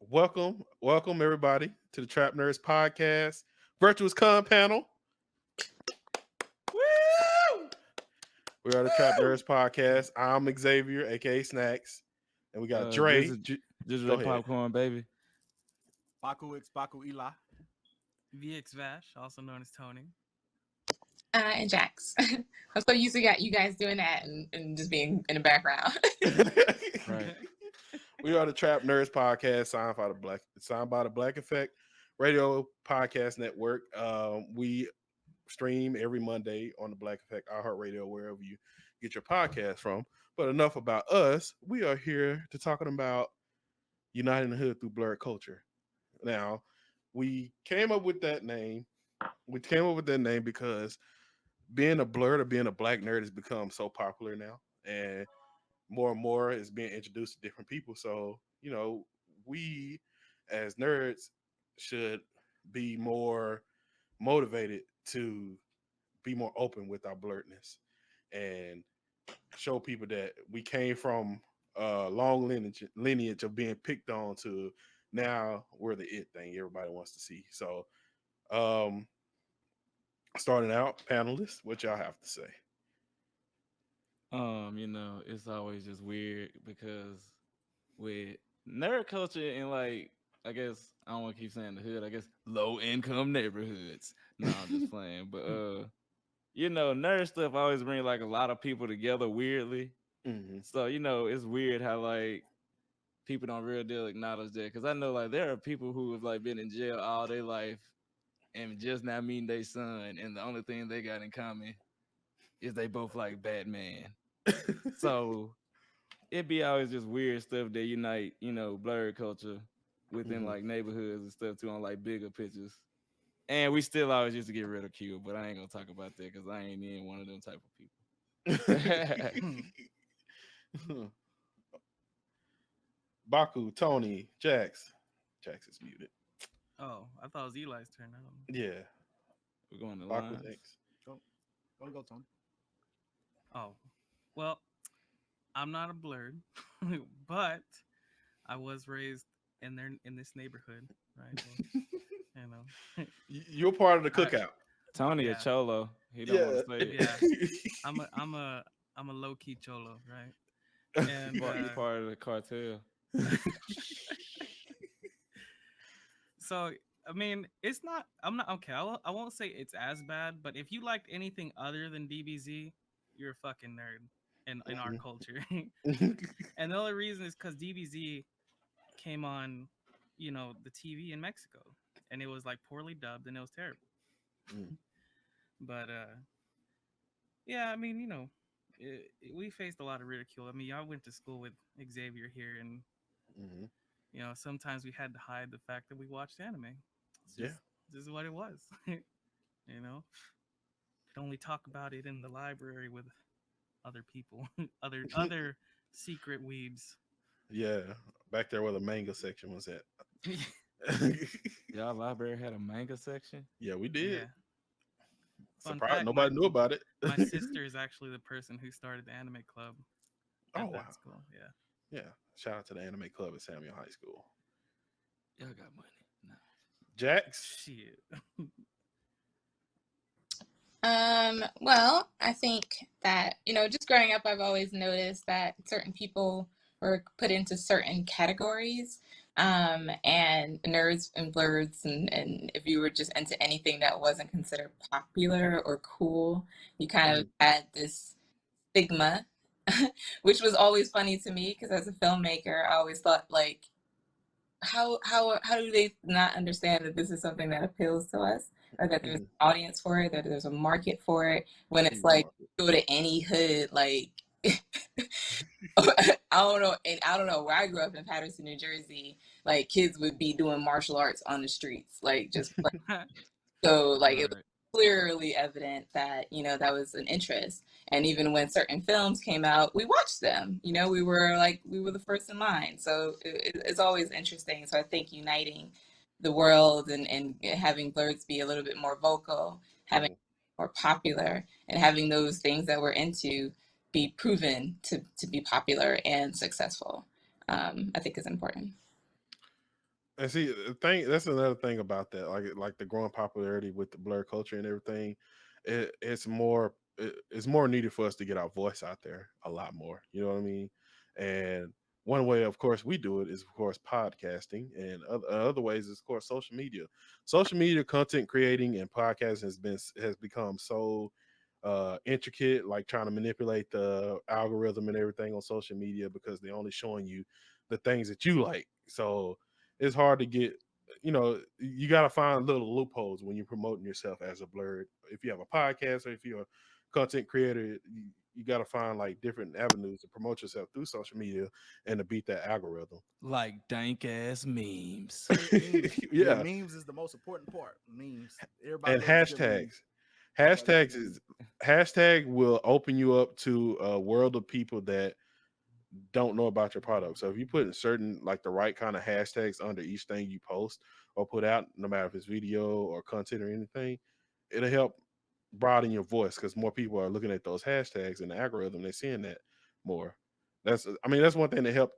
welcome everybody to the Trap Nerds Podcast, Virtuous Con Panel. Woo! We are the Trap Nerds Podcast. I'm Xavier, aka Snacks, and we got This Dre. is this is Go Ray ahead. Popcorn, baby. Baku X Baku Eli. VX Vash, also known as Tony. And Jax. I'm so used to you guys doing that and just being in the background. Right. We are the Trap Nerds Podcast, signed by the Black Effect Radio Podcast Network. We stream every Monday on the Black Effect iHeartRadio, wherever you get your podcast from. But enough about us. We are here to talking about uniting the hood through Blerd Culture. Now, we came up with that name. We came up with that name because being a blerd or being a black nerd has become so popular now, and more is being introduced to different people. So, we as nerds should be more motivated to be more open with our blerdness and show people that we came from a long lineage of being picked on to now we're the it thing everybody wants to see. So, starting out, panelists, what y'all have to say? It's always just weird because with nerd culture and I guess I don't want to keep saying the hood, I guess low income neighborhoods. No, I'm just playing. But nerd stuff always bring like a lot of people together weirdly. Mm-hmm. So, it's weird how people don't real deal acknowledge that. Cause I know there are people who have been in jail all their life and just now meeting their son, and the only thing they got in common is they both like Batman. So it be always just weird stuff that unite, blerd culture within neighborhoods and stuff too on bigger pictures. And we still always used to get ridiculed, but I ain't gonna talk about that because I ain't in one of them type of people. Baku, Tony, Jax. Jax is muted. Oh, I thought it was Eli's turn. Yeah. We're going to Baku lines. next. Go, Tony. Oh, well, I'm not a blerd, but I was raised in this neighborhood, right? Well, You're part of the cookout. Tony a cholo. He don't want to say it. Yeah. I'm a low key cholo, right? And part of the cartel. So I mean, it's not. I'm not okay. I won't say it's as bad, but if you liked anything other than DBZ, you're a fucking nerd in our culture. And the only reason is because DBZ came on, the TV in Mexico, and it was poorly dubbed, and it was terrible. But yeah, I mean, we faced a lot of ridicule. I mean, I went to school with Xavier here, and sometimes we had to hide the fact that we watched anime. This is what it was. Could only talk about it in the library with other people, other secret weebs. Yeah, back there where the manga section was at. Y'all library had a manga section? Yeah, we did. Yeah. Surprised nobody knew about it. My sister is actually the person who started the anime club at that school. Yeah. Yeah. Shout out to the anime club at Samuel High School. Y'all got money. No. Jax? Shit. Well, I think that, just growing up, I've always noticed that certain people were put into certain categories. And nerds and blerds, and if you were just into anything that wasn't considered popular or cool, you kind of had this stigma, which was always funny to me because as a filmmaker, I always thought how do they not understand that this is something that appeals to us, or that there's an audience for it, that there's a market for it, when it's go to any hood, I don't know where I grew up in Patterson, New Jersey, kids would be doing martial arts on the streets, so it was clearly evident that that was an interest. And even when certain films came out, we watched them. We were the first in line. So it's always interesting. So I think uniting the world and having blerds be a little bit more vocal, having more popular, and having those things that we're into be proven to be popular and successful, I think is important. And see, the thing that's another thing about that, like the growing popularity with the blur culture and everything. It's more needed for us to get our voice out there a lot more. You know what I mean? And one way, of course, we do it is of course podcasting, and other ways is of course social media. Social media content creating and podcasting has become so intricate, like trying to manipulate the algorithm and everything on social media because they're only showing you the things that you like. So it's hard to get, you got to find little loopholes when you're promoting yourself as a blurred. If you have a podcast or if you're a content creator, you got to find like different avenues to promote yourself through social media and to beat that algorithm. Like dank ass memes. Memes. Yeah, Yeah. memes is the most important part. Memes. Everybody And loves good hashtags. memes. Everybody loves Hashtags good is memes. hashtag will open you up to a world of people that don't know about your product. So if you put in certain like the right kind of hashtags under each thing you post or put out, no matter if it's video or content or anything, it'll help broaden your voice because more people are looking at those hashtags in the algorithm. They're seeing that more. That's one thing that helped,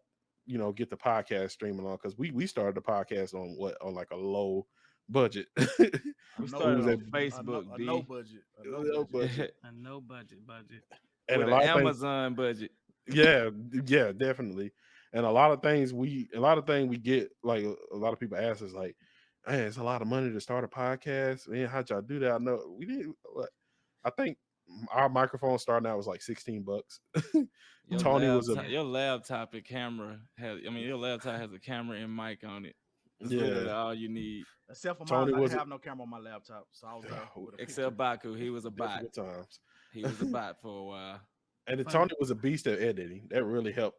get the podcast streaming on because we started the podcast on like a low budget. A We no, It started was on a Facebook, a B. no budget. A no low budget. budget. A no budget. And a With an lot of things. Amazon budget. Yeah, yeah, definitely. And a lot of things we get, like a lot of people ask us like, "Man, it's a lot of money to start a podcast. Man, how'd y'all do that?" I know we didn't. I think our microphone starting out was like $16. Your Tony was a laptop, your laptop and camera has. I mean, your laptop has a camera and mic on it. It's yeah. literally all you need. Except for Tony mine, I was didn't have no camera on my laptop, so I was there with a picture. Except Baku, he was a bot. difficult times. He was a bot for a while. And then Funny. Tony was a beast at editing. That really helped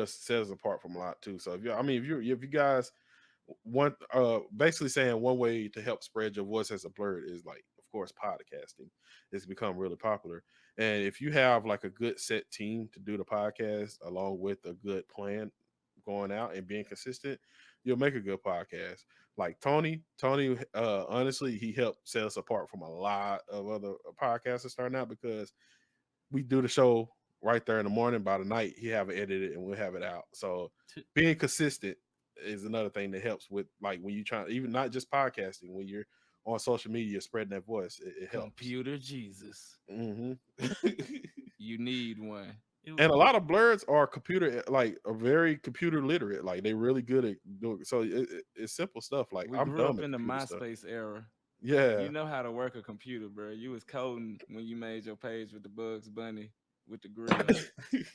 set us apart from a lot too. So if you guys want basically saying one way to help spread your voice as a blurred is like of course podcasting. It's become really popular. And if you have like a good set team to do the podcast along with a good plan going out and being consistent, you'll make a good podcast. Like Tony honestly, he helped set us apart from a lot of other podcasters starting out because we do the show right there in the morning. By the night, he have it edited and we'll have it out. So To- being consistent is another thing that helps with like when you try, even not just podcasting, when you're on social media spreading that voice, it helps. Computer Jesus. Hmm You need one. And a lot of blurs are are very computer literate. Like they really good at doing. So it's simple stuff. Like We I'm grew dumb up at in the computer stuff. MySpace era. Yeah. You know how to work a computer, bro. You was coding when you made your page with the Bugs Bunny with the grill.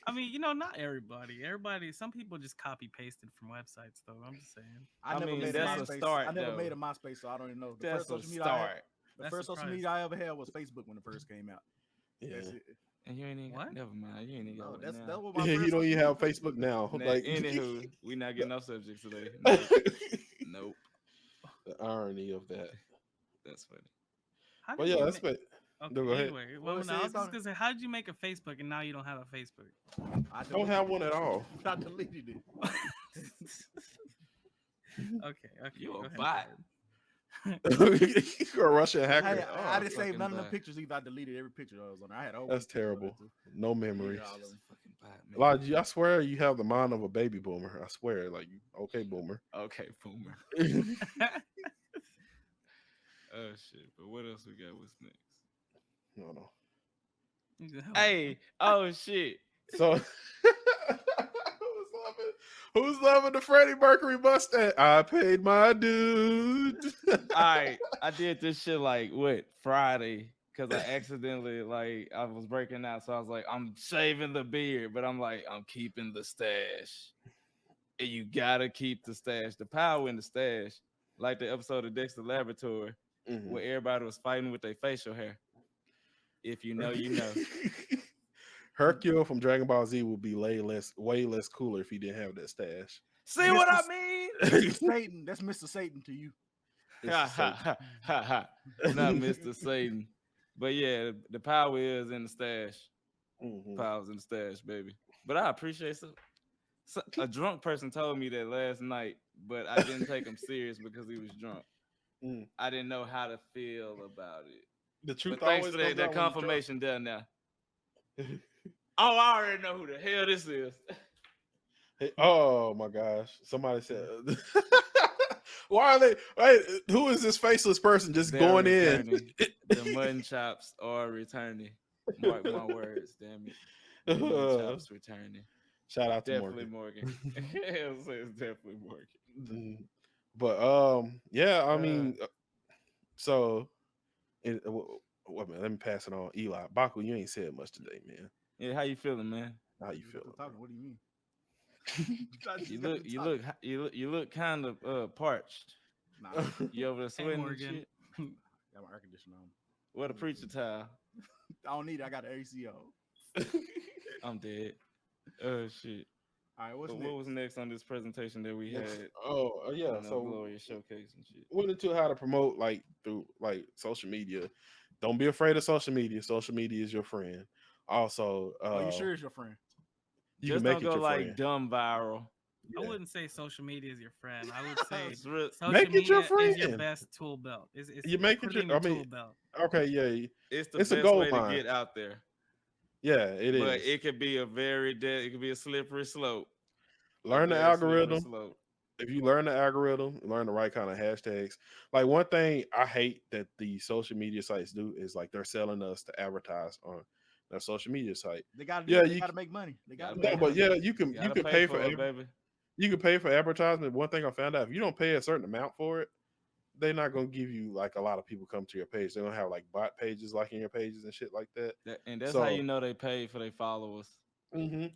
I mean, not everybody. Some people just copy pasted from websites, though. I'm just saying. I never mean, made a that's a MySpace. start, I never though. made a MySpace, so I don't even know. The That's first a social media I had, start. the That's first social surprising. media I ever had was Facebook when it first came out. Yeah. That's it. And you ain't even What? never mind. You ain't even No, got that's one that now. was my Yeah, first you don't social even media, have Facebook now. Nah, Like anywho, we not getting off subjects today. Nope. the irony of that. That's funny. How But did yeah, you that's ma- what. Okay, No, go ahead. anyway, What was I was it, just Tony? gonna say, how did you make a Facebook and now you don't have a Facebook? I Don't have one at all. I deleted it. Okay, You go a ahead. bot. You're a Russian hacker. I didn't save fucking none of the bot. pictures either. I deleted every picture that was on there. I had old That's pictures on there, terrible. too. No memories. Yeah, all of Just them. a fucking bot, man. Like, I swear you have the mind of a baby boomer. I swear, like, okay, boomer. Okay, boomer. Oh shit! But what else we got? What's next? No. Hey! Oh shit! So, who's loving the Freddie Mercury mustache? I paid my dude. All right, I did this shit like what Friday because I accidentally I was breaking out, so I was like, I'm shaving the beard, but I'm like, I'm keeping the stash. And you gotta keep the stash. The power in the stash, like the episode of Dexter Laboratory Mhm. where everybody was fighting with their facial hair. If you know, you know. Hercule from Dragon Ball Z would be way less cooler if he didn't have that stash. See what I mean? Satan, that's Mr. Satan to you. Ha ha ha ha ha. Not Mr. Satan. But yeah, the power is in the stash. Mhm. Power's in the stash, baby. But I appreciate a drunk person told me that last night, but I didn't take him serious because he was drunk. Mm. I didn't know how to feel about it. The truth But thanks always for comes that out when you're drunk. confirmation down there. Oh, I already know who the hell this is. Hey, oh my gosh! Somebody said, Why are they? Who is this faceless person just They're going in? returning. The mutton chops are returning. Mark my words, damn it. The mutton chops returning. Shout out to Definitely Morgan. Morgan. I'll say it's definitely Morgan. But yeah, I mean, so wait a minute, let me pass it on. Eli, Baku, you ain't said much today, man. Yeah, how you feeling, man? How you feeling? What do you mean? You look kind of parched. Nah, You over there Hey, sweating and Morgan. shit? got my air conditioner on. What a preacher towel. I don't need it. I got the AC on. I'm dead. Oh shit. All right, what's What next? was next on this presentation that we had? Yeah. On the So glorious showcase and shit. went into how to promote like through like social media. Don't be afraid of social media. Social media is your friend. Also, Are you sure it's your friend? you Just can make don't it go your like friend. dumb viral. I wouldn't say social media is your friend. I would say It's real. social Make it your media is your friend. best tool belt. It's You make it put your. in your I mean, tool belt. okay, yeah, It's the it's a best gold way to mine. get out there. Yeah, it But is. it could be it could be a slippery slope. Learn the Very slippery algorithm. slope. If you learn the algorithm, learn the right kind of hashtags. Like one thing I hate that the social media sites do is like they're selling us to advertise on their social media site. They got to Yeah, They you got to make money. They got to Gotta make no, pay but money. yeah, you can Gotta pay for for it, baby. you can pay for advertisement. One thing I found out, if you don't pay a certain amount for it, they're not gonna give you like a lot of people come to your page. They're gonna have like bot pages like in your pages and shit like that. And that's how So you know they paid for their followers. hmm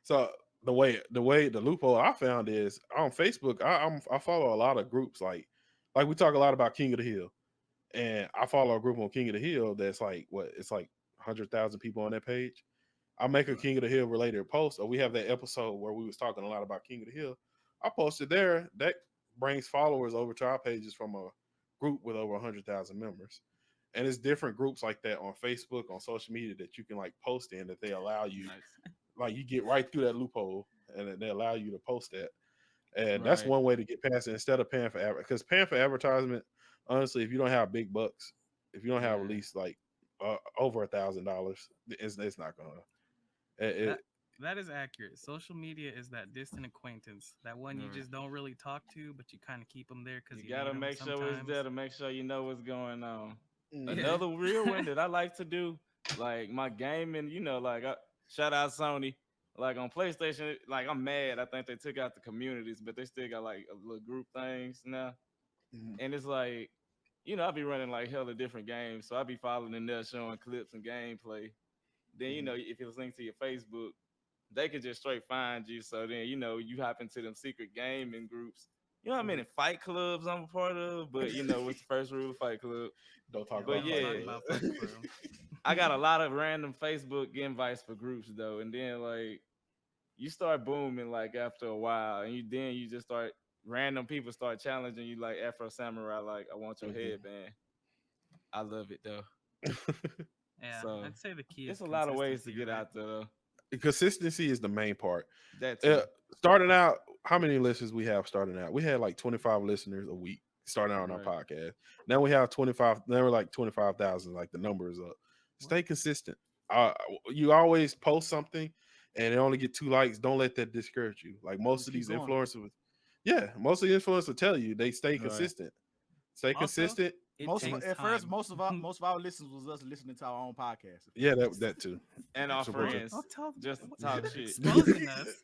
so the loophole I found is on Facebook. I follow a lot of groups like we talk a lot about King of the Hill, and I follow a group on King of the Hill that's like what it's like 100,000 people on that page. I make a King of the Hill related post, or we have that episode where we was talking a lot about King of the Hill. I posted there. That brings followers over to our pages from a group with over 100,000 members. And it's different groups like that on Facebook, on social media that you can like post in that they allow you, Nice. like you get right through that loophole and then they allow you to post that. And that's Right. one way to get past it instead of paying for because paying for advertisement, honestly, if you don't have big bucks, if you don't have at Yeah. least like over $1,000, it's not gonna. It, That is accurate. Social media is that distant acquaintance, that one you Right. just don't really talk to, but you kind of keep them there because You you gotta need them make sure it's sometimes. there to make sure you know what's going on. Mhm. Another real one that I like to do, like my gaming, like shout out Sony. Like on PlayStation, like I'm mad. I think they took out the communities, but they still got like a little group things now. Mhm. And it's like, I be running like hella different games. So I be following in there showing clips and gameplay. Then, if it's linked to your Facebook, they could just straight find you. So then, you hop into them secret gaming groups. You know how many fight clubs I'm a part of? But what's the first rule of Fight Club? Don't talk But about We Fight don't yeah, talk Club. about Fight Club. I got a lot of random Facebook invites for groups though. And then like you start booming like after a while, and you just start random people start challenging you like Afro Samurai, like I want your Mhm. headband. I love it though. Yeah, So I'd say the key is it's a lot of ways to consistency, get right? out there though. Consistency is the main part. That too. Starting out, how many listeners we have starting out? We had like 25 listeners a week starting out on our Right. podcast. Now we have 25. Now we're like 25,000. Like the number is up. Stay consistent. You always post something and it only get 2 likes. Don't let that discourage you. Like most of Keep these going. influencers, yeah, most of the influencers tell you they stay Right. consistent. Stay Also, consistent. it Most of takes at time. first, most of our listens was us listening to our own podcast. Yeah, that too. And our Support you. friends Don't tell them just what- talk you're shit. exposing us.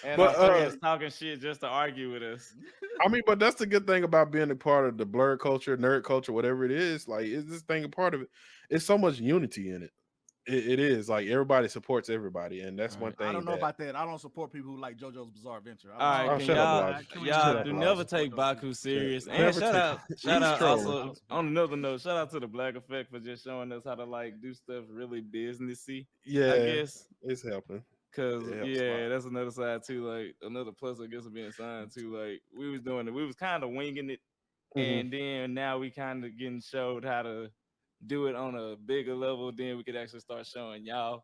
And But, our friends talking shit just to argue with us. I mean, but that's the good thing about being a part of the blerd culture, nerd culture, whatever it is. Like, is this thing a part of it? It's so much unity in it. It is like everybody supports everybody, and that's one Right. thing. I don't know that, about that. I don't support people who like JoJo's Bizarre Adventure. I All don't right, Oh, can shut up, y'all Elijah. Can we y'all Shut not up, do do never Elijah. take Baku serious. And Never shout take- out, he's shout out trolling. also on another note, shout out to the Black Effect for just showing us how to like do stuff really businessy. Yeah, I guess it's helping. because It helps a lot. that's another side too. Like another plus, I guess, of being signed too. Like we was doing it, we was kind of winging it, Mhm. and then now we kind of getting showed how to do it on a bigger level. Then we could actually start showing y'all.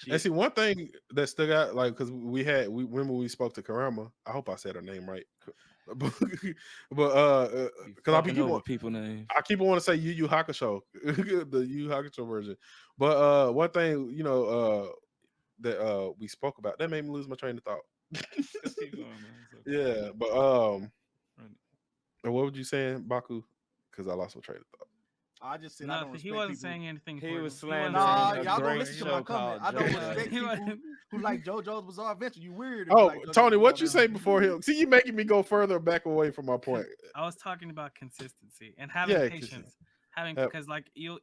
And see, one thing that stuck out, like, because we remember we spoke to Karama. I hope I said her name right, but because I keep on people names. I keep on want to say Yu Yu Hakusho, the Yu Yu Hakusho version. But one thing that we spoke about that made me lose my train of thought. Just keep going, man. It's okay. Yeah, but Run And what would you saying, Baku? Because I lost my train of thought. I just said I don't Nothing. He respect wasn't people. saying anything. He was He wasn't slandering Nah, saying a anything y'all gonna great listen to show my comment. called I don't JoJo. respect He people wasn't- who like JoJo's Bizarre Adventure. You weird. If Oh, you like JoJo's Tony, Bizarre what you say Adventure. before him? See, you making me go further back away from my point. I was talking about consistency and having Yeah, patience. Having Yep. because like you'll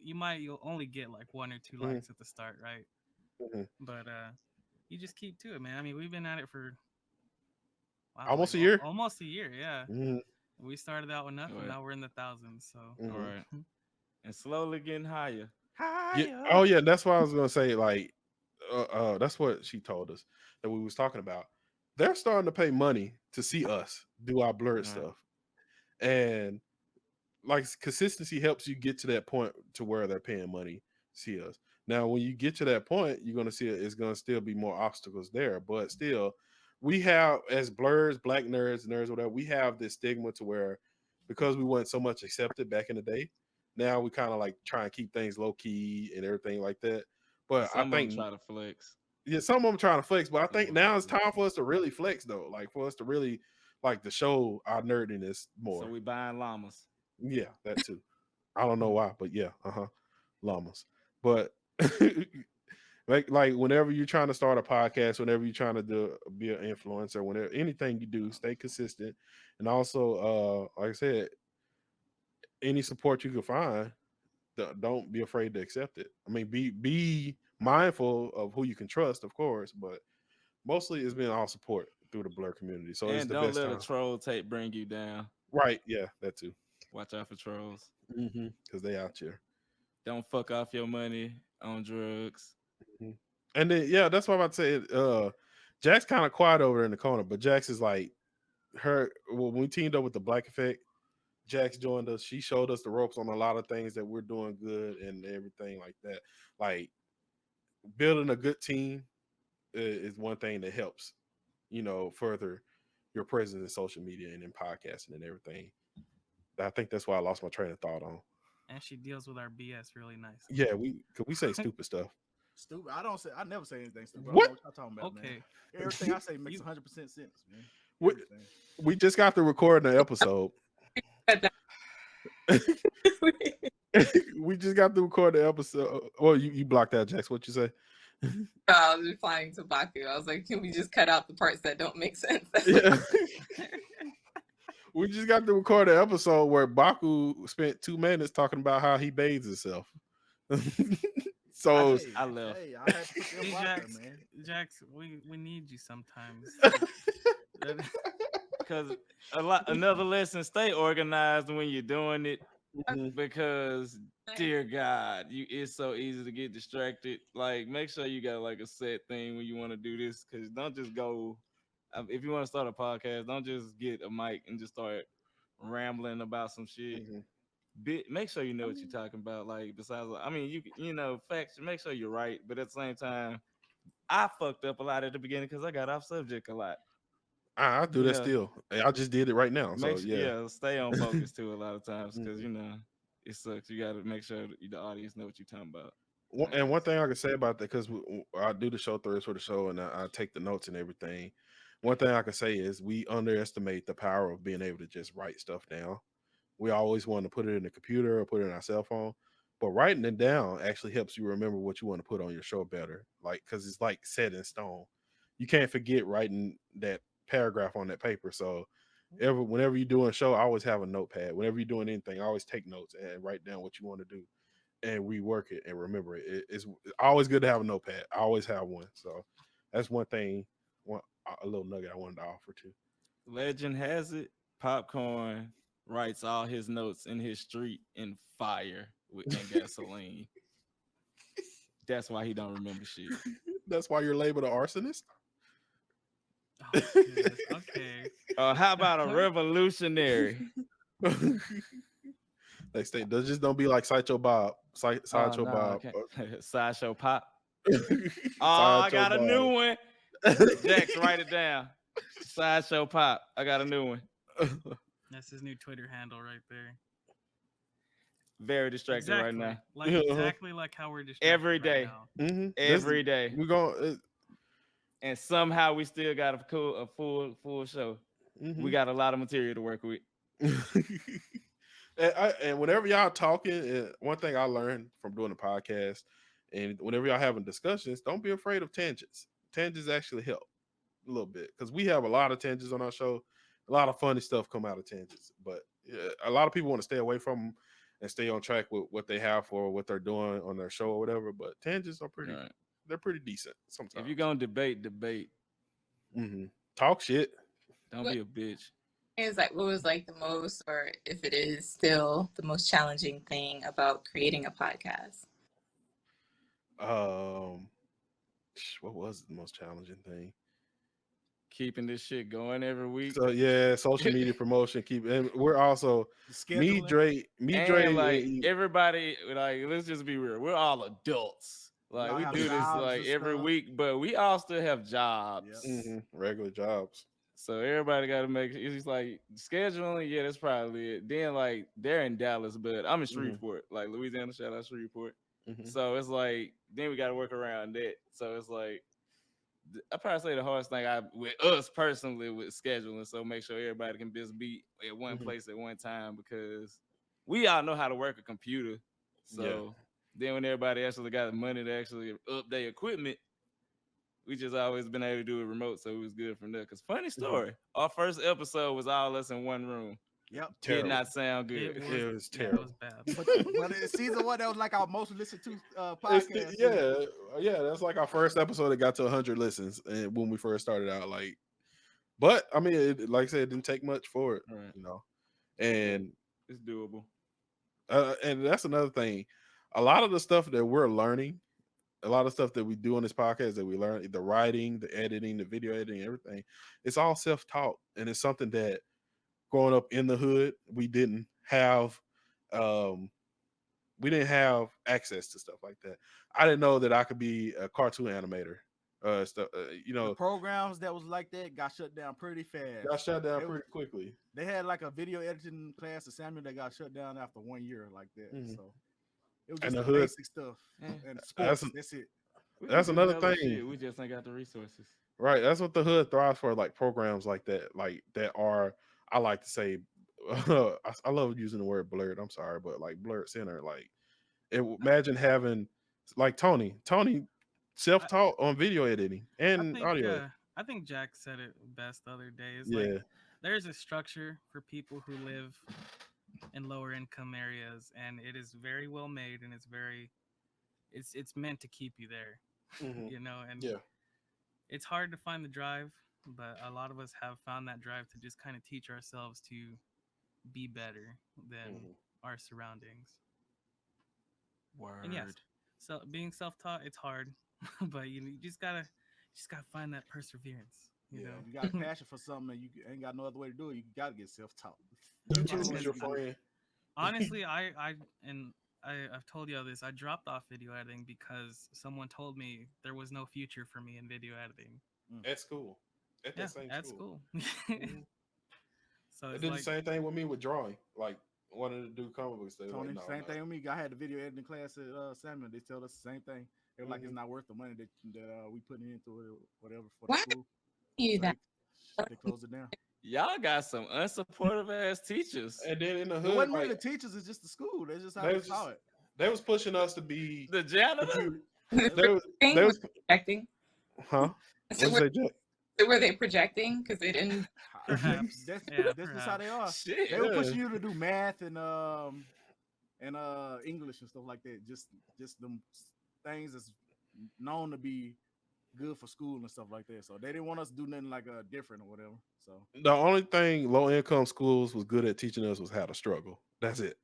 only get like 1 or 2 Mhm. likes at the start, right? Mhm. But you just keep to it, man. I mean, we've been at it for Almost like, a year. almost a year, yeah. Mhm. We started out with nothing, Right. now we're in the thousands. So Mhm. All right. And slowly getting higher. Yeah. Oh yeah, that's what I was gonna say. Like, that's what she told us that we was talking about. They're starting to pay money to see us do our blurred Right. stuff, and like consistency helps you get to that point to where they're paying money to see us. Now, when you get to that point, you're gonna see it's gonna still be more obstacles there, but still, we have as blurs, black nerds, whatever. We have this stigma to where because we weren't so much accepted back in the day. Now we kind of like try and keep things low key and everything like that. But I Some of them think try to flex. yeah, some of them trying to flex, but I think Yeah. now it's time for us to really flex though. Like for us to really like to show our nerdiness more. So we buying llamas. Yeah, that too. I don't know why, but yeah, llamas. But like whenever you're trying to start a podcast, whenever you're trying to be an influencer, whenever anything you do, stay consistent. And also, like I said, any support you can find, don't be afraid to accept it. I mean, be mindful of who you can trust, of course, but mostly it's been all support through the Blur community. So it's And the don't best let time. a troll tape bring you down. Right? Yeah, that too. Watch out for trolls. Because they out here. Don't fuck off your money on drugs. Mhm. And then yeah, that's what I'm about to say. Jack's kind of quiet over in the corner, but Jax is like her. When we teamed up with the Black Effect, Jax joined us. She showed us the ropes on a lot of things that we're doing good and everything like that. Like building a good team is one thing that helps, further your presence in social media and in podcasting and everything. I think that's why I lost my train of thought on. and she deals with our BS really nice. Yeah, we say stupid stuff. Stupid. I never say anything stupid. What? I don't know what y'all talking about, man. Okay. Everything I say makes 100% sense, man. What- Everything. We just got to record an episode. We just got to record the episode. Well, you blocked that, Jax. What you say? I was replying to Baku. I was like, can we just cut out the parts that don't make sense? Yeah. We just got to record an episode where Baku spent 2 minutes talking about how he bathes himself. So I left. Hey, I had to put them See, out there, Jax, man. Jax, we need you sometimes. Because another lesson, stay organized when you're doing it. Mhm. Because dear God, it's so easy to get distracted. Like, make sure you got like a set thing when you want to do this. Because don't just go. If you want to start a podcast, don't just get a mic and just start rambling about some shit. Mhm. Make sure you know what you're talking about. Like, besides, I mean, facts. Make sure you're right, but at the same time, I fucked up a lot at the beginning because I got off subject a lot. I do that Yeah. still. I just did it right now. So Yeah, stay on focus too a lot of times Mm-hmm. because it sucks. You got to make sure that the audience know what you're talking about. And one thing I can say about that, because I do the show thirds for the show and I take the notes and everything. One thing I can say is we underestimate the power of being able to just write stuff down. We always want to put it in the computer or put it in our cell phone, but writing it down actually helps you remember what you want to put on your show better. Like, because it's like set in stone. You can't forget writing that paragraph on that paper. So whenever you're doing a show, I always have a notepad. Whenever you're doing anything, I always take notes and write down what you want to do and rework it and remember it. It's always good to have a notepad. I always have one. So that's one thing, a little nugget I wanted to offer too. Legend has it, Popcorn writes all his notes in his street in fire and gasoline. That's why he don't remember shit. That's why you're labeled an arsonist. Oh, goodness. Okay. How about a revolutionary? They say, just don't be like Sideshow Bob. Sideshow no, Bob. Sideshow Pop. Sideshow I got a Bob. new one. Jax, write it down. Sideshow Pop. I got a new one. That's his new Twitter handle right there. Very distracted right now. Like exactly like how we're distracted Every day. Right now. Mhm. Every day. We're going. And somehow we still got a full show. Mhm. We got a lot of material to work with. And whenever y'all talking, one thing I learned from doing the podcast, and whenever y'all having discussions, don't be afraid of tangents. Tangents actually help a little bit because we have a lot of tangents on our show. A lot of funny stuff come out of tangents, but a lot of people want to stay away from them and stay on track with what they have for what they're doing on their show or whatever. But tangents are pretty, Right. they're pretty decent If sometimes. you're gonna debate, Hmm. Talk shit. don't What be a bitch. is like what was like the most, or if it is still the most challenging thing about creating a podcast? Um, what was the most challenging thing? Keeping this shit going every week. So yeah, social media promotion. Keep, and we're also The me, scheduling. Dre. And like everybody, like let's just be real. We're all adults. Like Y'all we have do this jobs like and every stuff. week, but we all still have jobs. Regular jobs. So everybody got to make. It's just like scheduling. Yeah, that's probably it. Then like they're in Dallas, but I'm in Shreveport, like Louisiana. Shout out Shreveport. Mm-hmm. So it's like then we got to work around that. So it's like I probably say the hardest thing I with us personally with scheduling. So make sure everybody can just be at one Mm-hmm. place at one time because we all know how to work a computer. Yeah. So then when everybody actually got the money to actually update equipment, we just always been able to do it remote, so it was good from there. Cause funny story, our first episode was all us in one room. Yep. Did Terrible. not sound good. It was, It was yeah, it terrible. was bad. But in season one, that was like our most listened to It's podcast. yeah. That's like our first episode that got to 100 listens, and when we first started out, like, but I mean, like I said, it didn't take much for it, Right. you know, and It's doable. and that's another thing. A lot of the stuff that we're learning, a lot of stuff that we do on this podcast that we learn, the writing, the editing, the video editing, everything, it's all self-taught, and it's something that growing up in the hood, um we didn't have access to stuff like that. I didn't know that I could be a cartoon animator. Stuff, The programs that was like that got shut down pretty fast. got shut down They- pretty quickly. They had like a video editing class at Samuel that got shut down after 1 year like that. Mhm. So it was And just the the hood- basic stuff and That's sports. That's it. We That's can do another hella thing. shit, we just ain't got the resources. Right. That's what the hood thrives for, like programs like that, are. I like to say, I love using the word blurred. I'm sorry, but like blurred center, like imagine having like Tony self-taught on video editing and audio. I think Jack said it best the other day. Is like Yeah. there's a structure for people who live in lower income areas, and it is very well made, and it's meant to keep you there, Mhm. you know. And Yeah. it's hard to find the drive, but a lot of us have found that drive to just kind of teach ourselves to be better than Mhm. our surroundings. Word. And yes, so being self-taught, it's hard, but you just gotta find that perseverance. You Yeah. know, If you got a passion for something and you ain't got no other way to do it, you got to get self-taught. YouTube Yeah, is your friend. honestly, I've told you this. I dropped off video editing because someone told me there was no future for me in video editing. At school. At Yeah, that same at school. school. Mhm. So I it's did the like, same thing with me with drawing. Like wanted to do comic books. They were Tony, like, no, same no. thing with me. I had the video editing class at Samuel. They tell us the same thing. They're like, it's Mhm. not worth the money that we putting into it or whatever for Why the school. you So that? they closed it down. Y'all got some unsupportive ass teachers. And then in the It hood, wasn't really like, the teachers, it's just the school. That's just how they they was saw just it. they was pushing us to be The janitor. computer. The They was, thing they was was projecting. huh? So What'd you say, Jack? were they projecting because they didn't? perhaps. That's Yeah, that's just how they are. Shit. They were Yeah. pushing you to do math and English and stuff like that. Just them things that's known to be good for school and stuff like that. So they didn't want us to do nothing like different or whatever. So The only thing low income schools was good at teaching us was how to struggle. That's it.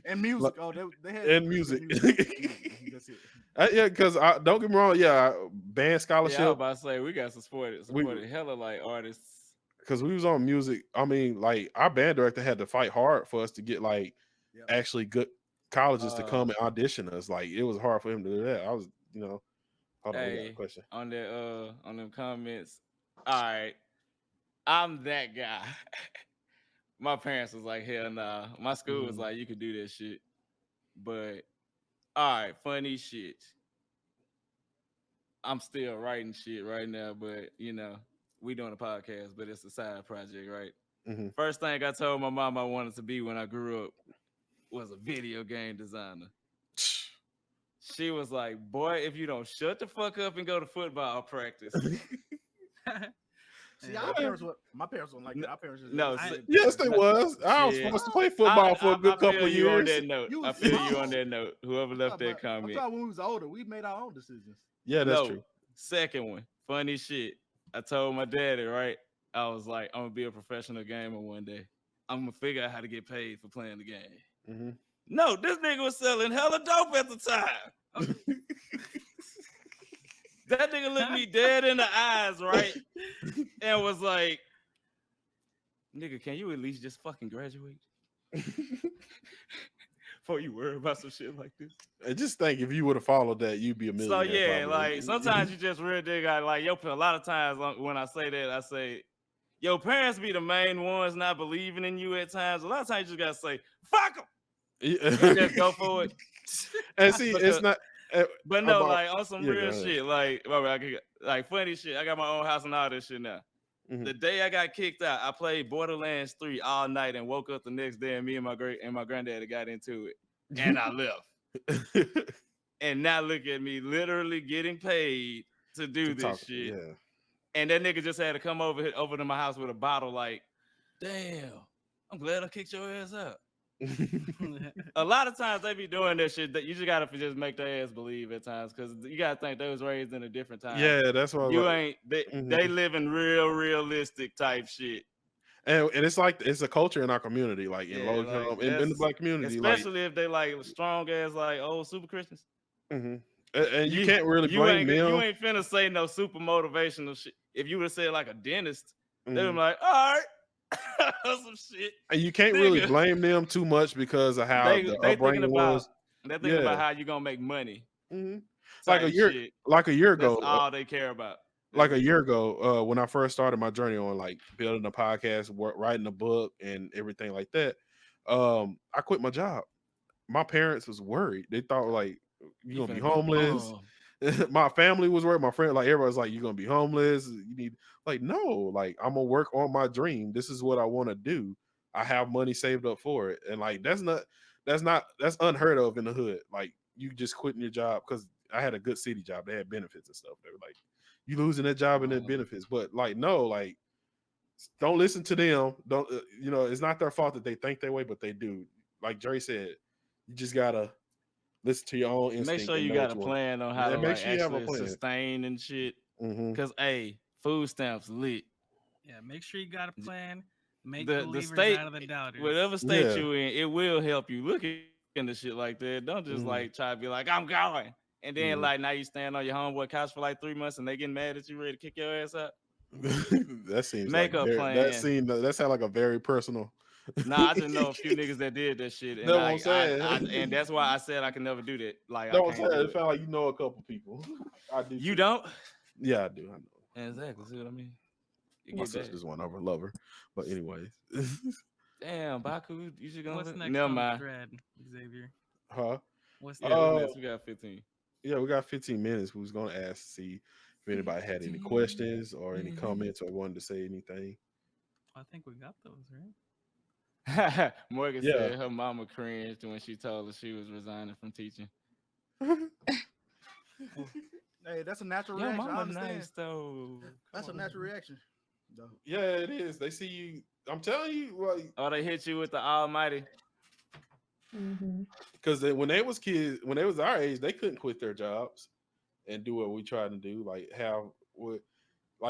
and music. Oh, they had And some music. That's it. Yeah, because don't get me wrong. Yeah, band Yeah, I was scholarship. about to say we got supported hella like artists. Because we was on music. I mean, like our band director had to fight hard for us to get like Yep. actually good colleges to come and audition us. Like it was hard for him to do that. I was, hold on, we got a Hey, question. on that on them comments. All right, I'm that guy. My parents was like, hell nah. My school was Mhm. like, you could do that shit. But all right, funny shit. I'm still writing shit right now, but we doing a podcast, but it's a side project, right? Mhm. First thing I told my mom I wanted to be when I grew up was a video game designer. She was like, "Boy, if you don't shut the fuck up and go to football practice." See, Yeah. our parents were my parents weren't like that. Our parents just No, said, Yes, they no, was. I was shit. forced to play football for a good I couple feel of you on years. that note. You I was feel you on small. that note. Whoever left that I'm comment. talking when we was older, we made our own decisions. Yeah, that's No, true. second one. Funny shit. I told my daddy, right? I was like, I'm gonna be a professional gamer one day. I'm gonna figure out how to get paid for playing the game. Mhm. No, this nigga was selling hella dope at the time. That nigga looked me dead in the eyes, right? And was like, nigga, can you at least just fucking graduate? Before you worry about some shit like this. And just think, if you would have followed that, you'd be a So millionaire. yeah, probably. like sometimes you just real dig out. Like yo, a lot of times when I say that, I say, your parents be the main ones not believing in you at times. A lot of times you just gotta say, fuck them. Just go for it. And see, Because, it's not. but no, about, like on some yeah, real shit, like funny shit. I got my own house and all this shit now. Mhm. The day I got kicked out, I played Borderlands 3 all night and woke up the next day, and me and my granddaddy got into it, and I left. And now look at me, literally getting paid to do this shit. Yeah. And that nigga just had to come over to my house with a bottle. Like, damn, I'm glad I kicked your ass out. A lot of times they be doing that shit. That you just gotta just make their ass believe at times, because you gotta think they was raised in a different time. Yeah, that's why You like, ain't. They living realistic type shit. and it's like it's a culture in our community, like in Yeah, low like, income, in the black community, especially if they like strong ass like old super Christians. and you can't really blame them. You ain't finna say no super motivational shit. If you would have said like a dentist, they would Mhm. be like, all right, some shit. And you can't really Nigga. blame them too much because of how They the thinking upbringing about was. they thinking about how you gonna make money. Mhm. Type Like a shit. year That's ago, all they care about. like a year ago, when I first started my journey on like building a podcast, writing a book, and everything like that, I quit my job. My parents was worried. They thought like you're gonna be finna be a homeless. bum. My family was worried. My friend, like everybody's like, you're gonna be homeless. You need like no, like I'm gonna work on my dream. This is what I want to do. I have money saved up for it, and like that's unheard of in the hood. Like you just quitting your job because I had a good city job. They had benefits and stuff. They were like, you losing that job and the benefits, but like no, like don't listen to them. Don't it's not their fault that they think that way, but they do. Like Jerry said, you just gotta listen to your own instinct. Make sure and you know got what a you want. plan on how Yeah, to make like sure you have a actually plan. sustain and shit. Mhm. Cause food stamps lit. Yeah, make sure you got a plan. Make The believers state, out of the doubters. whatever state Yeah. you in, it will help you look into shit like that. Don't just like try to be like, I'm going. And then like now you stand on your homeboy couch for like 3 months and they get mad at you, ready to kick your ass out. That seems Make like a plan. that sound like a very personal. Nah, I just know a few niggas that did that shit, and That's what I'm saying. and that's why I said I can never do that. Like That's I what I'm can't saying. do It felt like you know a couple people. I do. You too. don't? Yeah, I do. I know. Exactly. See what I mean? You My get that. sister's one of her lover. But anyways. Damn, Baku, you should go. What's next Never on the mind. thread, Xavier? Huh? What's Yeah, next? what's next? We got 15. Yeah, we got 15 minutes. We was gonna ask to see if anybody had any questions or any comments or wanted to say anything. I think we got those, right? Morgan Yeah. said her mama cringed when she told her she was resigning from teaching. Hey, that's a natural Your reaction. I mama understand. nice though. That's a Come on. natural reaction. Though. Yeah, it is. They see you. I'm telling you, like, Oh, they hit you with the almighty. because when they was kids, when they was our age, they couldn't quit their jobs and do what we tried to do. Like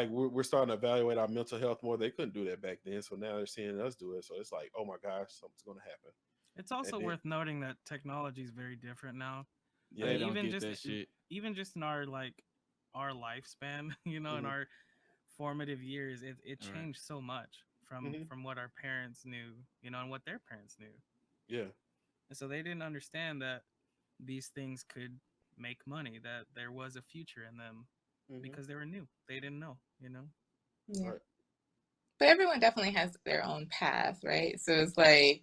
we're starting to evaluate our mental health more. They couldn't do that back then, so now they're seeing us do it. So it's like, oh my gosh, something's gonna happen. It's also then- worth noting that technology is very different now. Yeah, They don't even get just that shit. even just in our our lifespan, in our formative years, it Right. changed so much from what our parents knew, and what their parents knew. yeah. And so they didn't understand that these things could make money, that there was a future in them because they were new. They didn't know. Yeah. Right. But everyone definitely has their own path, right? So it's like,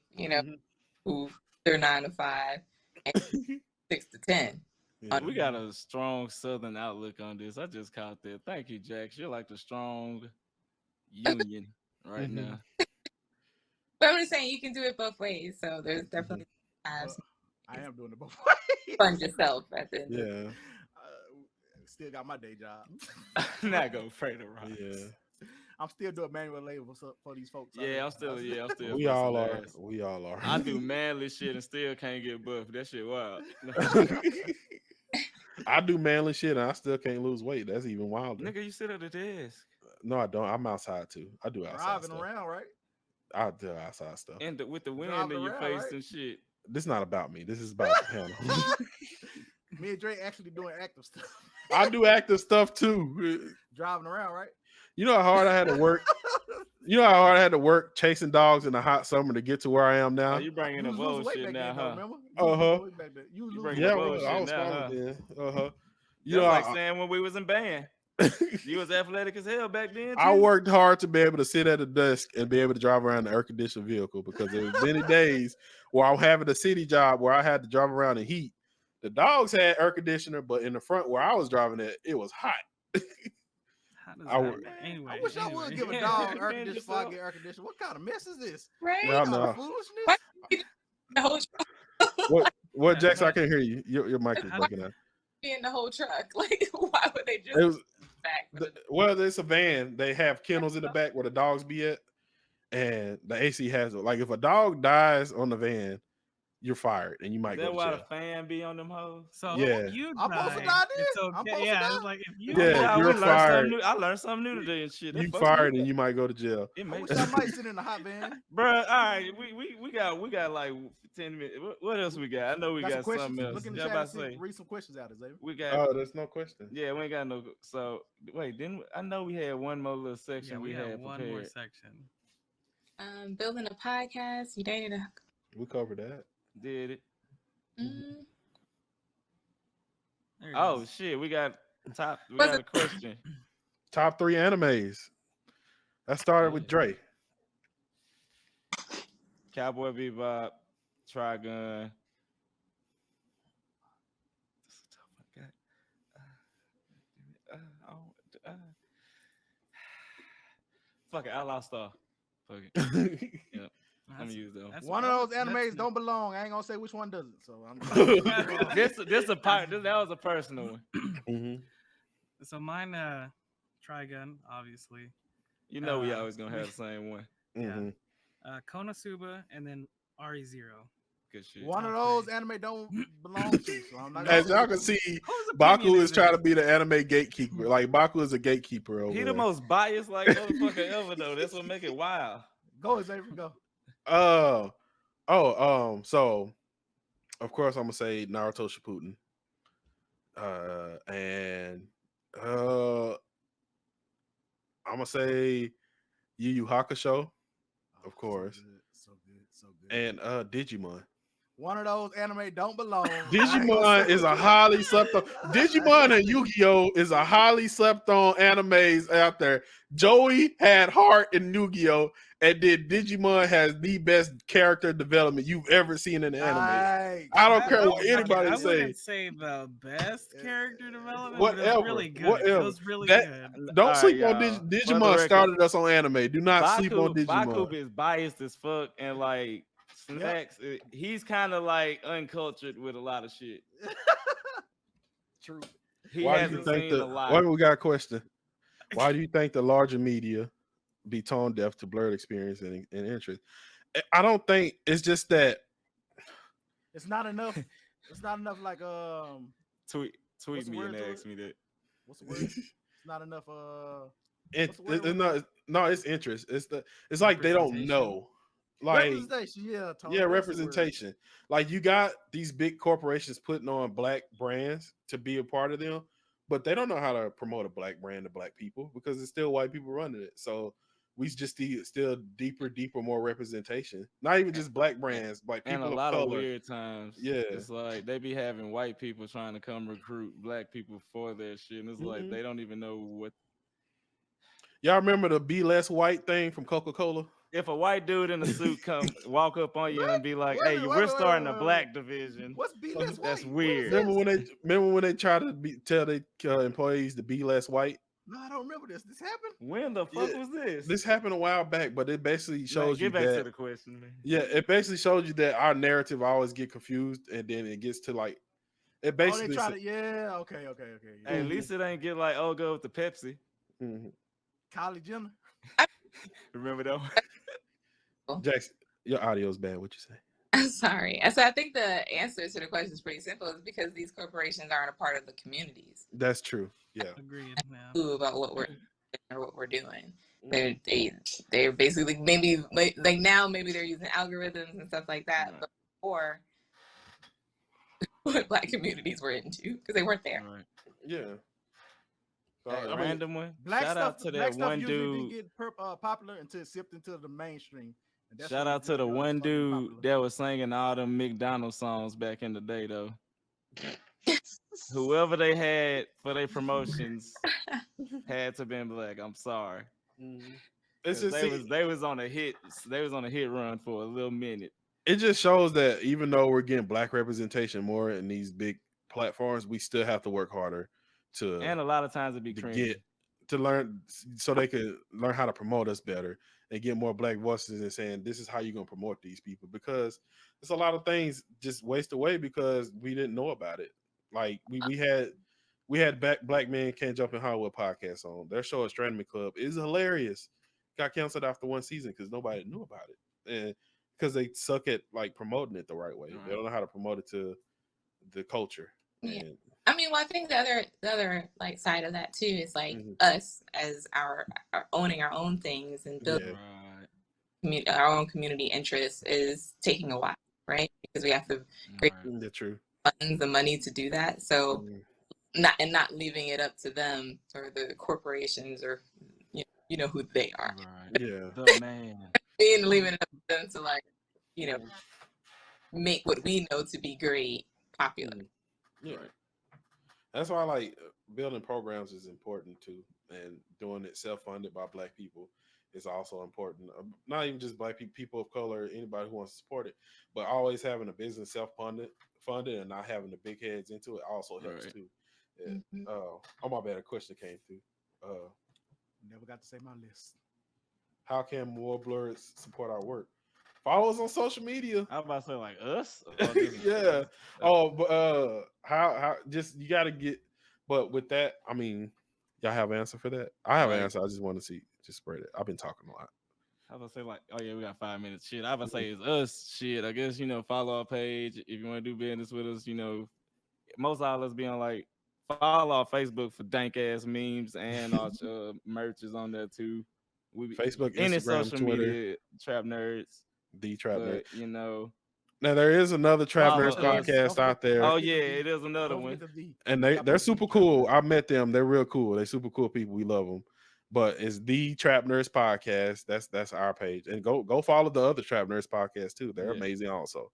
who they're 9 to 5 and 6 to 10. Yeah. We got a strong Southern outlook on this. I just caught that. Thank you, Jax. You're like the strong union right now. But I'm just saying you can do it both ways. So there's definitely Well, times I am doing it both ways. fund yourself at the end. Of Yeah, Still got my day job. Not go freight the rocks. yeah. I'm still doing manual labor for these folks. Yeah, I'm still. We busting all are. ass. We all are. I do manly shit and still can't get buff. That shit wild. I do manly shit and I still can't lose weight. That's even wilder. Nigga, you sit at the desk. No, I don't. I'm outside too. I do outside Driving stuff. around, right? I do outside stuff. And with the wind Driving in your around, face right? and shit. This is not about me. This is about the panel. Me and Dre actually doing active stuff. I do active stuff too. Driving around, right? You know how hard I had to work. You know how hard I had to work chasing dogs in the hot summer to get to where I am now. Oh, you bringing You the was losing weight bullshit back now, then, though, huh? remember? You was You losing bringing weight. Yeah, bullshit well, I was now, smaller huh? then. You You know, like I, saying when we was in band. You was athletic as hell back then. I too? worked hard to be able to sit at a desk and be able to drive around an air conditioned vehicle because there was many days where I'm having a city job where I had to drive around in heat. The dogs had air conditioner, but in the front where I was driving it, it was hot. How does I that, would- anyway, I wish I would give a Yeah, dog man, air conditioner before I yourself. get air conditioner. What kind of mess is this? right? Yeah, I What kind know. of foolishness? What? The whole What, Jackson? I can't hear you. Your mic is breaking out. be in the whole truck. Like, why would they just It was back? well, it's a van. They have kennels in the back where the dogs be at, and the AC has it. Like if a dog dies on the van, you're fired and you might Is that go why to the jail. fan be on them hoes? So Yeah. you I'm supposed to die, die then? it's I'm okay. supposed to Yeah, die? it's like if you Yeah, die, you're we learned fired. something new. I learned something new today and shit. That You fucked me fired up. and you might go to jail. It I makes wish I might sit in the hot van. Bro, all right, we got like 10 minutes. What else we got? I know we Got some got questions. something else. Look in the Yeah, chat about and to see, say read some questions out, Xavier. we got. Oh, there's no question. Yeah, we ain't got no. So wait, didn't I know we had one more little section yeah, we had have one prepared. more section. Building a podcast. You dated a. We covered that. Did it? Mm, There it Oh is. shit, we got top. We Was got a it- question. Top 3 animes. That started with Yeah. Dre. Cowboy Bebop, Trigun. This is tough. I got. Fuck it, I lost off. Fuck it. I'm That's- gonna use them. that's One of what- those animes that's- don't belong. I ain't gonna say which one doesn't. So I'm This a part. That was a personal one. Mhm. So mine, Trigun, obviously. You know we Uh, always gonna have the same one. Mhm. Konosuba, and then RE0. Good shit. one of Top those three. anime don't belong to. So I'm not gonna As say y'all which can one. see, Whose Baku opinion is trying to it? be the anime gatekeeper. Like Baku is a gatekeeper over He the there. most biased like motherfucker ever though. That's what make it wild. Go, Xavier, go. So of course I'm gonna say Naruto Shippuden. And I'm gonna say Yu Yu Hakusho, of course. So good. and Digimon. One of those anime don't belong. Digimon is a highly slept on. Digimon and Yu-Gi-Oh is a highly slept on animes out there. Joey had heart in Yu-Gi-Oh, and then Digimon has the best character development you've ever seen in an anime. Nice. I don't care what Okay, anybody I say. wouldn't say the best character development, but it Whatever, was really good. whatever. It was really That- good. Don't All sleep right, on y'all. For the Digimon. record, Started us on anime. Do not sleep on Digimon. Baku is biased as fuck and like Snacks. He's kind of like uncultured with a lot of shit. True. He Why do hasn't you think seen a lot. Wait, we got a question. Why do you think the larger media be tone deaf to Blerd experience and interest? I don't think it's just that. It's not enough. It's not enough. Like Tweet What's the me and word to ask it? me that. what's the word? It's not enough. It's What's the word no, no, it's interest. It's like they don't Representation. know. Like Representation. Yeah. Tony, yeah, that's the word. representation. Like you got these big corporations putting on black brands to be a part of them, but they don't know how to promote a black brand to black people because it's still white people running it. So we just need still deeper, more representation. Not even just black brands, like And people a lot of of color. weird times. Yeah. It's like they be having white people trying to come recruit black people for their shit. And it's like Mhm. they don't even know what. Y'all remember the Be Less White thing from Coca-Cola? If a white dude in a suit come walk up on you and be like, Wait a "Hey, minute, we're wait, starting wait, a wait, black division," What's be less That's white? weird. Remember when they try to tell their employees to be less white? No, I don't remember this. This happened. When the fuck Yeah, was this? This happened a while back, but it basically Man, shows you get back to that. the question, man. Yeah, it basically shows you that our narrative always get confused, and then it gets to like it Oh, they basically. try to. Yeah. Okay. Yeah. Hey, at least it ain't get like Olga with the Pepsi. Mhm. Kylie Jenner. Remember that one? Jackson, your audio's bad. What you say? I'm sorry. So I think the answer to the question is pretty simple. It's because these corporations aren't a part of the communities. That's true. Yeah. Agreed. Yeah. Who about what we're or what we're doing. Mm. They're basically maybe like now maybe they're using algorithms and stuff like that, Right. but before what Black communities were into because they weren't there. Right. Yeah. So, Hey, I mean, random one. Black Shout stuff. out to Black that stuff one usually dude. didn't get popular until it sipped into the mainstream. And that's Shout when out it to the really one started to get dude popular. that was singing all them McDonald's songs back in the day, though. Whoever they had for their promotions had to been Black. I'm sorry. it's 'Cause just they was on a hit. They was on a hit run for a little minute. it just shows that even though we're getting Black representation more in these big platforms, we still have to work harder to And a lot of times it be to cringy. get to learn so they could learn how to promote us better and get more Black voices and saying this is how you're gonna promote these people because there's a lot of things just waste away because we didn't know about it. Like we had Black Men Can't Jump in Hollywood podcast on their show Astronomy Club is hilarious. Got canceled after one season because nobody knew about it and because they suck at like promoting it the right way. They don't know how to promote it to the culture. Yeah. And I mean, well, I think the other like side of that too is like Mhm. us as our owning our own things and building Right. our own community interests is taking a while, right? Because we have to create Right. that's true. funds, the money to do that. So Mhm. not leaving it up to them or the corporations or you know who they are. Right. Yeah. The man. Being leaving it up to them to like you know Mhm. make what we know to be great popular. Mhm. Yeah. Right. That's why I like building programs is important too, and doing it self-funded by Black people is also important. Not even just Black people, people of color, anybody who wants to support it, but always having a business funded, and not having the big heads into it also helps Right. too. Yeah. Mhm. Oh my bad, a question came through. Never got to say my list. How can more blurs support our work? Follow us on social media. I was about to say like us. Or just Yeah. us? Oh, but how just you got to get. But with that, I mean, y'all have an answer for that? I have an Like- answer. I just want to see, just spread it. I've been talking a lot. I was gonna say like, oh yeah, we got 5 minutes. Shit, I was gonna say it's us. Shit, I guess follow our page if you want to do business with us. Most of us be on like follow our Facebook for dank ass memes and our merch is on there too. We Facebook, any Instagram, social Twitter, media trap nerds, the Trap Nerd. but Now there is another Trap Follow Nerds us. podcast out there, oh yeah, it is another Don't one. forget the V. and Gotta they're put super the Trap cool. Nerd. I met them. They're real cool. They're super cool people. We love them. But it's the Trap Nerds podcast. That's our page, and go follow the other Trap Nerds podcast too. They're Yeah. amazing also.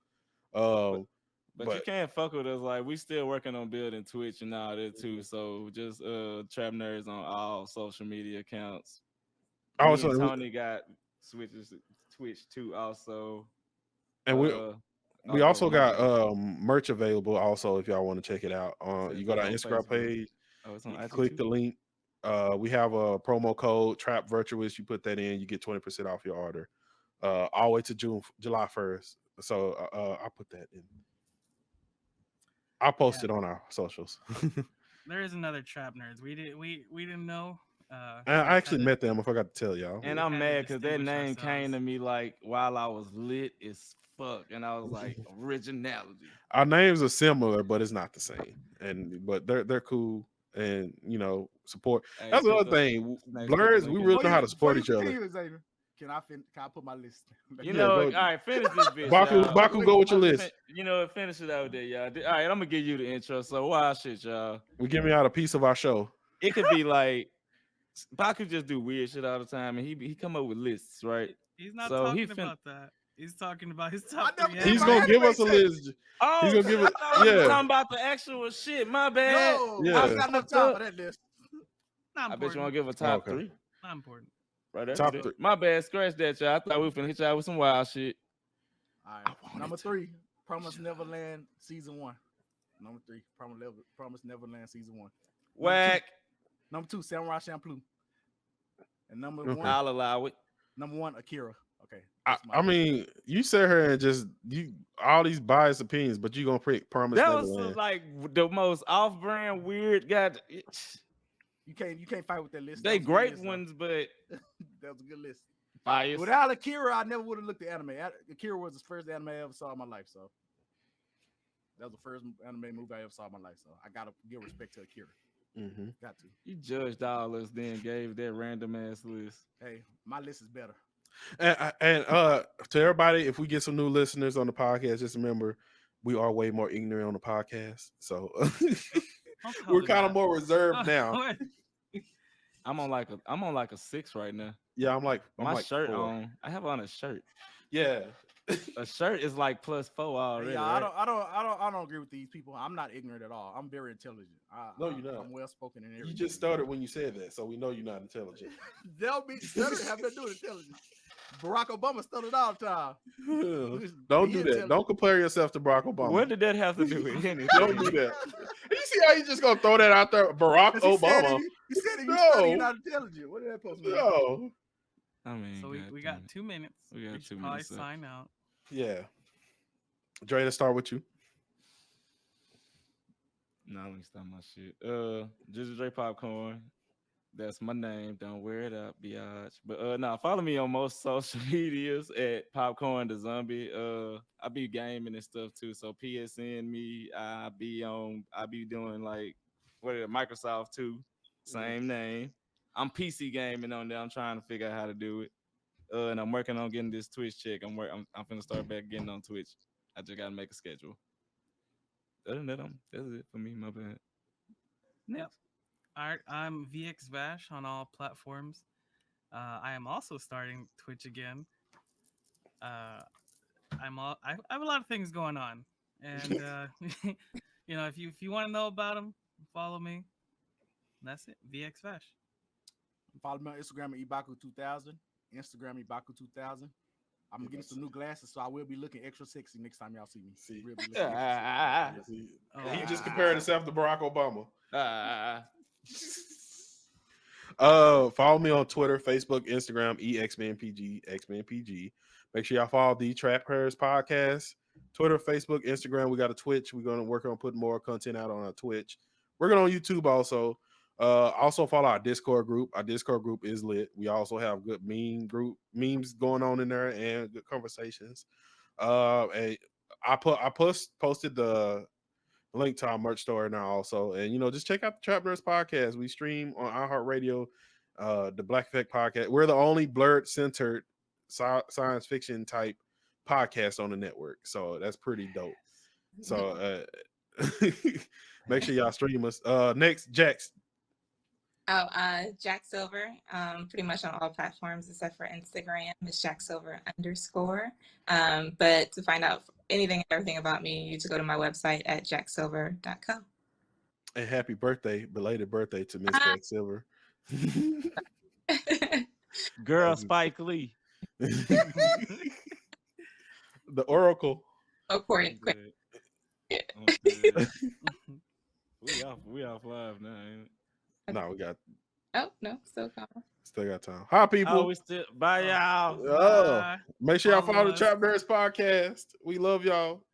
But you can't fuck with us. Like we still working on building Twitch and all that too. So just Trap Nerds on all social media accounts. Me also and Tony got switches to Twitch too. Also, and we also also my got bad. merch available also if y'all want to check it out. Said You go to our on Instagram Facebook. page, Oh, it's you on can IG click too? the link. We have a promo code Trap Virtuous. You put that in, you get 20% off your order. All the way to July 1st. So I'll put that in. I'll post it on our socials. There is another Trap Nerds. We didn't know. I actually met them. I forgot to tell y'all. And We I'm had to mad because that distinguish name came ourselves. to me like while I was lit as fuck, and I was like originality. Our names are similar, but it's not the same. But they're cool, and support. Hey, That's put another the- thing. Snakes, put the Blurs, link we in really the know how to chat. support each other. Continue, Xavier. Can I put my list? You Yeah, know, go- all right, finish this bitch. Baku, y'all. go with your list. Finish it out there, y'all. All right, I'm gonna give you the intro. So wild shit, y'all. We giving out a piece of our show. It could be like Baku just do weird shit all the time, and he come up with lists, right? He's not So he talking about that. He's talking about his I top never three. did He's my gonna give anime us a section. list. Oh, He's gonna give I it. thought we were Yeah. talking about the actual shit. My bad. No, Yeah. I got enough time for that list. Not I bet you important. want to give a top Okay. three. Not important. Right there. Top three. My bad. Scratch that, y'all. I thought we were finna hit y'all with some wild shit. All right, number 3, Promise Neverland season 1. Number 3, Promise Neverland season 1. Whack. Number 2, Samurai Champloo. And number Okay. I'll allow it. number 1, Akira. Okay. I mean, you sit here and just all these biased opinions, but you gonna pick Promise That was Neverland. like the most off-brand weird. you can't fight with that list. They That was a good great list, ones, but that was a good list. biased. Without Akira, I never would have looked at anime. Akira was the first anime I ever saw in my life, so that was the first anime movie I ever saw in my life. So I gotta give respect to Akira. Mm-hmm. Got to. You judged all us, then gave that random ass list. Hey, my list is better. And to everybody, if we get some new listeners on the podcast, just remember we are way more ignorant on the podcast, so we're kind of more reserved now. I'm on like a 6 right now. Yeah, I'm like My like shirt 4. on. I have on a shirt. Yeah, A shirt is like +4 already. Yeah, right? I don't agree with these people. I'm not ignorant at all. I'm very intelligent. No, you're not. I'm well spoken in everything. you just stuttered when you said that, so we know you're not intelligent. They'll be stuttering have nothing to do with intelligence. Barack Obama stuttered all the time. Don't He do that. intelligent. Don't compare yourself to Barack Obama. What did that have to do with anything? Don't do that. You see how you just gonna throw that out there, Barack 'Cause he Obama? He said if you No. study, you're not intelligent. What did that supposed to mean? No. I mean, So we got 2 minutes. We got should 2 probably minutes left. sign out. Yeah. Dre, let's start with you. No, let me stop my shit. Just Dre Popcorn. That's my name. Don't wear it out, biatch. But no, follow me on most social medias at Popcorn the Zombie. I be gaming and stuff too. So PSN me. I be doing like Microsoft too. Same name. I'm PC gaming on there. I'm trying to figure out how to do it. And I'm working on getting this Twitch check. I'm finna start back getting on Twitch. I just gotta make a schedule. Other than that, that's it for me. My bad. Yep. All right, I'm VX Vash on all platforms. I am also starting Twitch again. I have a lot of things going on, and if you want to know about them, follow me. That's it, VX Vash. Follow me on Instagram at Ibaku2000. Instagram Ibaku2000. I'm getting some new glasses, so I will be looking extra sexy next time y'all see me. See. We'll be looking extra sexy. He just compared himself to Barack Obama. Follow me on Twitter, Facebook, Instagram, EXManPG. Make sure y'all follow the Trap Prayers Podcast. Twitter, Facebook, Instagram. We got a Twitch. We're gonna work on putting more content out on our Twitch. Working on YouTube also. Also follow our Discord group. Our Discord group is lit. We also have good memes going on in there and good conversations. And I posted the link to our merch store now also, and just check out the Trap Nerds Podcast. We stream on iHeartRadio, the Black Effect Podcast. We're the only Blerd centered science fiction type podcast on the network, so that's pretty dope. So make sure y'all stream us. Next, Jax. Jack Silver, pretty much on all platforms except for Instagram, is Jack Silver _. But to find out anything and everything about me, you need to go to my website at jacksilver.co. And happy birthday, belated birthday to Miss Jack Silver. Girl, Spike Lee. The Oracle. Oh, Corey. We off live now, ain't it? No, we got. Oh no, still got time. Hi, people. Oh, we still bye, y'all. Make sure y'all follow the us. Trap Nerds Podcast. We love y'all.